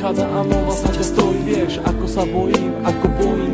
prichádza a nová sa ťa stojí. Vieš, ako sa bojím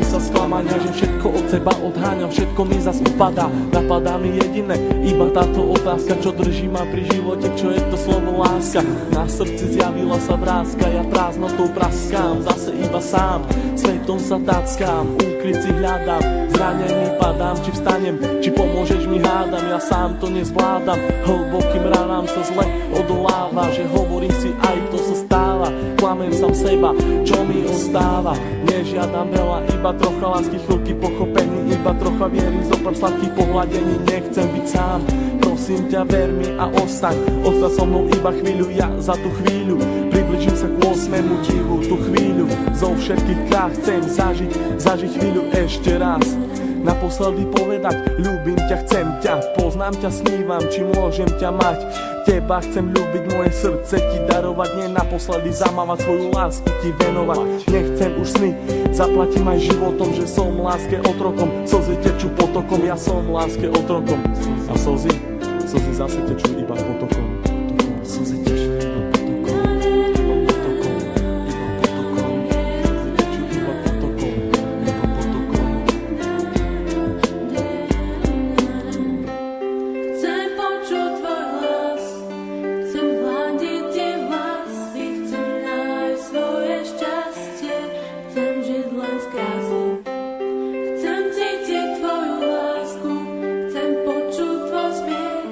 sa sklamania, že všetko od seba odháňam, všetko mi zas upadá. Napadá mi jediné, iba táto otázka, čo drží ma pri živote, čo je to slovo láska. Na srdci zjavila sa vrázka, ja prázdnotou praskám, zase iba sám, svetom sa tackám, úkryt si hľadám, zranený padám, či vstanem, či pomôžeš mi hádam, ja sám to nezvládam, hlbokým ranám sa zle odoláva, že hovorím si aj to sa stáva, klamem sám seba, čo mi ostáva, nežiadam veľa, iba trocha lásky, chvíľky pochopení, iba trocha viery, zopár sladkých pohľadení, nechcem byť sám, prosím ťa ver mi a ostaň so mnou iba chvíľu, ja za tú chvíľu približím sa k 8. divu, tú chvíľu zo všetkých krách chcem zažiť chvíľu ešte raz. Naposledy povedať, ľúbim ťa, chcem ťa, poznám ťa, snívam, či môžem ťa mať. Teba chcem ľúbiť, moje srdce ti darovať, nie naposledy zamávať, svoju lásku ti venovať. Nechcem už sny, zaplatím aj životom, že som láske otrokom, slzy tečú potokom, ja som láske otrokom. A slzy zase tečú iba potokom. Slzy tečú iba potokom. Chcem počuť tvoj hlas, chcem hľadiť tie vlasy, chcem nájsť svoje šťastie, chcem žiť len z krásy. Chcem cítiť tvoju lásku, chcem počuť tvoj smiech,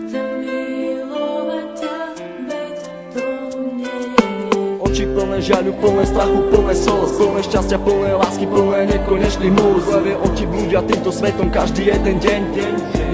chcem milovať ťa, veď to nie je. Oči plné žiaľu, plné strachu, plné slz, plné šťastia, plné lásky, plné nekonečných múz. Levé oči blúdia týmto svetom každý jeden deň.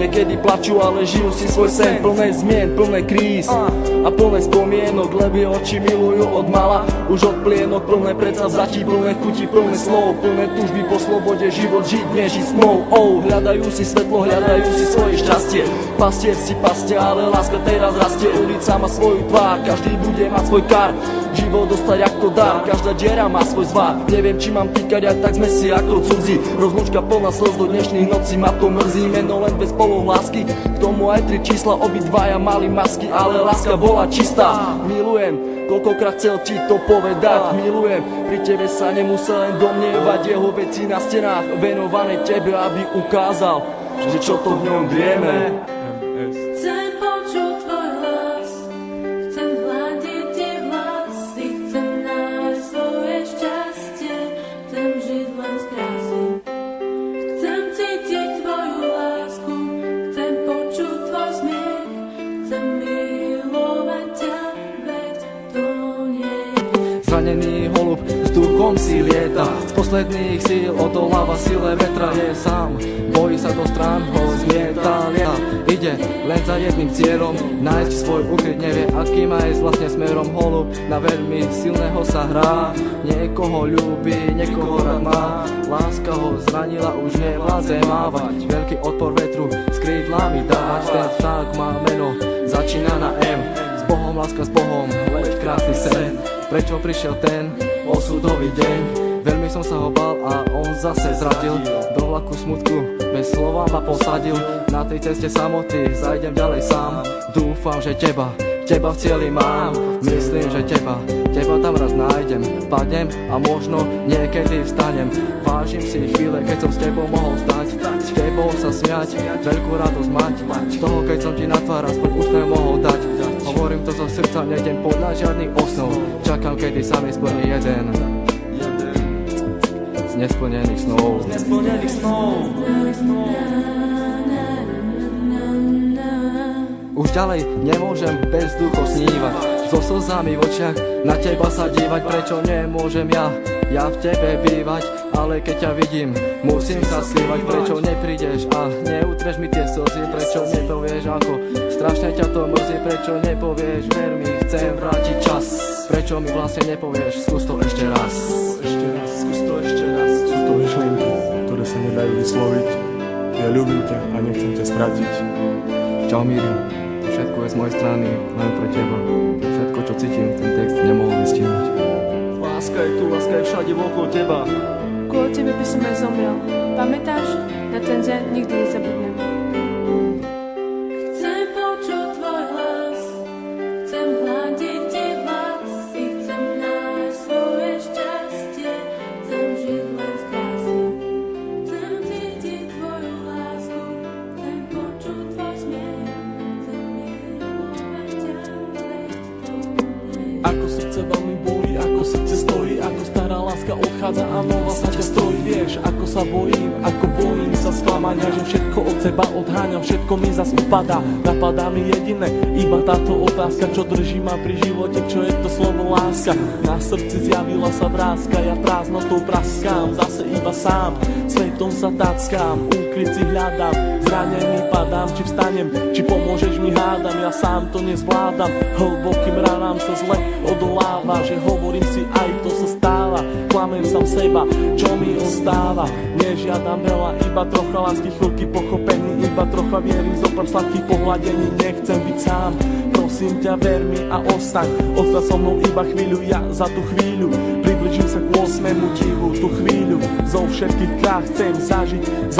Niekedy plačú, ale žijú si svoj sen, plné zmien, plné kríz a plné spomienok. Levé oči milujú od mala, už od plienok, plné predsavzatí, plné chutí, plné slov, plné túžby po slobode, život žiť, nežiť snov. Hľadajú si svetlo, hľadajú si svoje šťastie. Pastier si pastie, ale láska teraz rastie. Ulica má svoju tvár, každý bude mať svoj kar. Život dostať ako dar, každá diera má svoj zvar. Neviem, či mám týkať, aj tak sme si ako cudzí. Rozlúčka plná slz do dnešných nocí, ma to mrzí. Meno len bez polov lásky, k tomu aj 3 čísla, obidvaja mali masky, ale láska bola čistá. Milujem, koľkokrát chcel ti to povedať, milujem. Pri tebe sa nemusel len domnievať, jeho veci na stenách venované tebe, aby ukázal, že čo to v ňom vieme. Chcem počuť tvoj hlas, chcem hľadiť tie vlasy, chcem nájsť svoje šťastie, chcem žiť len z krásy. Chcem cítiť tvoju lásku, chcem počuť tvoj smiech, chcem milovať ťa, veď to nie je. Zranený holub vzduchom si lieta, z posledných síl odoláva sile vetra, je sám, bojí sa do strán, ho zmieta, lieta. Ide len za jedným cieľom, nájsť svoj ukryt, nevie aký má ísť vlastne smerom. Holub na veľmi silného sa hrá, niekoho ľúbi, niekoho rád má. Láska ho zranila, už nevládze mávať, veľký odpor vetru s krídlami dávať. Ten vták má meno, začína na M, s Bohom, láska s Bohom, leď krásny sen. Prečo prišiel ten osudový deň? Veľmi som sa ho bal a on zase zradil. Do vlaku smutku bez slova ma posadil. Na tej ceste samoty zajdem ďalej sám. Dúfam, že teba v cieli mám. Myslím, že teba tam raz nájdem. Padnem a možno niekedy vstanem. Vážim si chvíle, keď som s tebou mohol stať, s tebou sa smiať, veľkú radosť mať. Z toho, keď som ti na tvár aspoň úsmev mohol dať. Hovorím to zo srdca, nejdem podľa žiadnych osnov. Čakám, kedy sa mi splní jeden z nesplnených snov. Už ďalej nemôžem bez duchov snívať, so slzami v očiach na teba sa dívať. Prečo nemôžem ja v tebe bývať, ale keď ťa vidím, musím sa skrývať. Prečo neprídeš a neutreš mi tie slzy, prečo nepovieš, ako strašne ťa to mrzí. Prečo nepovieš, ver mi, chcem vrátiť čas. Prečo mi vlastne nepovieš, skús to ešte raz. Skús to ešte raz. Sú to myšlienky, ktoré sa nedajú vysloviť. Ja ľúbim ťa a nechcem ťa stratiť. Čau Míri, všetko je z mojej strany, len pre teba. Všetko, čo cítim, ten text nemohol vystihnúť. Láska je tu, láska je všade okolo teba. Kvôli tebe by som aj zomrel. Pamätáš? Na ten deň nikdy nezabudnem. Chcem počuť tvoj hlas, chcem hľadiť tie vlasy, chcem nájsť svoj prichádza a znova sa ťa strojí. Vieš, ako sa bojím sa sklamania, že všetko od seba odháňam, všetko mi zas upadá. Napadá mi jediné, iba táto otázka, čo drží ma pri živote, čo je to slovo láska. Na srdci zjavila sa vrázka, ja prázdnotou praskám, zase iba sám, svetom sa tackám, úkryt si hľadám, zranený padám, či vstanem, či pomôžeš mi hádam, ja sám to nezvládam, hlbokým ranám sa zle odoláva, že hovorím si aj to sa stáva, klamem sám seba, čo mi ostáva, nežiadam veľa, iba trocha lásky, chvíľky pochopení, iba trocha viery, zopár sladkých pohľadení, nechcem byť sám, prosím ťa, ver mi a ostaň so mnou iba chvíľu, ja za tú chvíľu približím sa k 8. divu, tú chvíľu zo všetkých krát chcem zažiť.